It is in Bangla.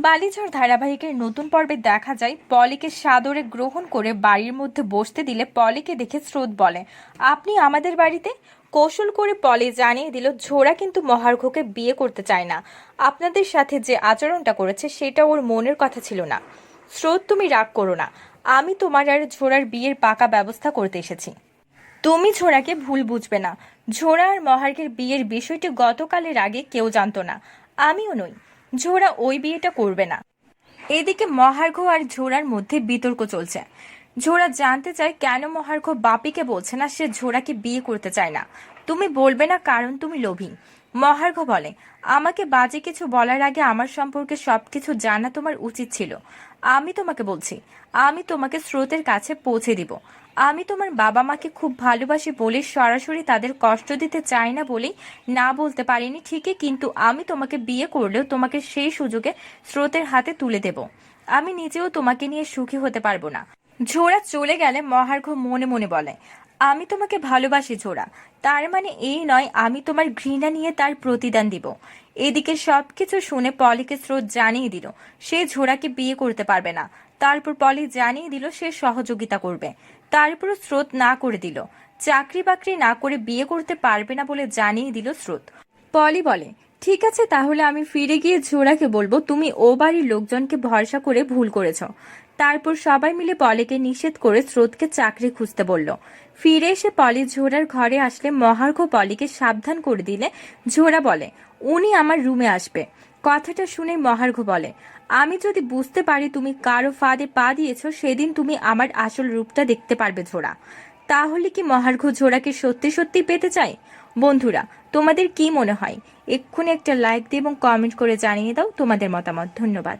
বালিঝড় ধারাবাহিকের নতুন পর্বে দেখা যায় পলিকে সাদরে গ্রহণ করে বাড়ির মধ্যে বসতে দিলে পলিকে দেখে স্রোত বলে, আপনি আমাদের বাড়িতে? কৌশল করে পলি জানিয়ে দিল ঝোড়া কিন্তু মহার্ঘকে বিয়ে করতে চায় না। আপনাদের সাথে যে আচরণটা করেছে সেটা ওর মনের কথা ছিল না। স্রোত, তুমি রাগ করো না, আমি তোমার আর ঝোড়ার বিয়ের পাকা ব্যবস্থা করতে এসেছি। তুমি ঝোড়াকে ভুল বুঝবে না। ঝোড়া আর মহার্ঘের বিয়ের বিষয়টি গতকালের আগে কেউ জানতো না, আমিও নই। ঝোড়া ওই বিয়েটা করবে না। এদিকে মহার্ঘ আর ঝোড়ার মধ্যে বিতর্ক চলছে। ঝোড়া জানতে চায় কেন মহার্ঘ বাপিকে বলছে না সে ঝোড়াকে বিয়ে করতে চায় না। তুমি বলবে না কারণ তুমি লোভী। মহার্ঘ বলে, আমাকে বাজে কিছু বলার আগে আমার সম্পর্কে সবকিছু জানা তোমার উচিত ছিল। আমি তোমাকে বলছি, আমি তোমাকে স্রোতের কাছে পৌঁছে দিব। আমি তোমার বাবা মাকে খুব ভালোবাসি বলে সরাসরি তাদের কষ্ট দিতে চাই না বলেই না বলতে পারিনি ঠিকই, কিন্তু আমি তোমাকে বিয়ে করলেও তোমাকে সেই সুযোগে স্রোতের হাতে তুলে দেব। আমি নিজেও তোমাকে নিয়ে সুখী হতে পারবো না। ঝোড়া চলে গেলে মহার্ঘ মনে মনে বলে, আমি তোমাকে ভালোবাসি ঝোড়া, তার মানে এই নয় আমি তোমার ঘৃণা নিয়ে তার প্রতিদান দিব। এদিকে সবকিছু শুনে পলিকে স্রোত জানিয়ে দিল সে ঝোড়াকে বিয়ে করতে পারবে না। তারপর পলি জানিয়ে দিল সে সহযোগিতা করবে। তারপর স্রোত না করে দিল, চাকরি বাকরি না করে বিয়ে করতে পারবে না বলে জানিয়ে দিল স্রোত। পলি বলে, ঠিক আছে, তাহলে আমি ফিরে গিয়ে ঝোড়াকে বলবো তুমি ও বাড়ির লোকজনকে ভরসা করে ভুল করেছ। তারপর সবাই মিলে পলিকে নিষেধ করে স্রোতকে চাকরি খুঁজতে বলল। ফিরে এসে পলি ঝোড়ার ঘরে আসলে মহার্ঘ পলিকে সাবধান করে দিলে ঝোড়া বলে, উনি আমার রুমে আসবে। কথাটা শুনে মহার্ঘ বলে, আমি যদি বুঝতে পারি তুমি কারো ফাঁদে পা দিয়েছ সেদিন তুমি আমার আসল রূপটা দেখতে পারবে ঝোড়া। তাহলে কি মহার্ঘ ঝোড়াকে সত্যি সত্যি পেতে চায়? বন্ধুরা, তোমাদের কি মনে হয়? এক্ষুনি একটা লাইক দিয়ে এবং কমেন্ট করে জানিয়ে দাও তোমাদের মতামত। ধন্যবাদ।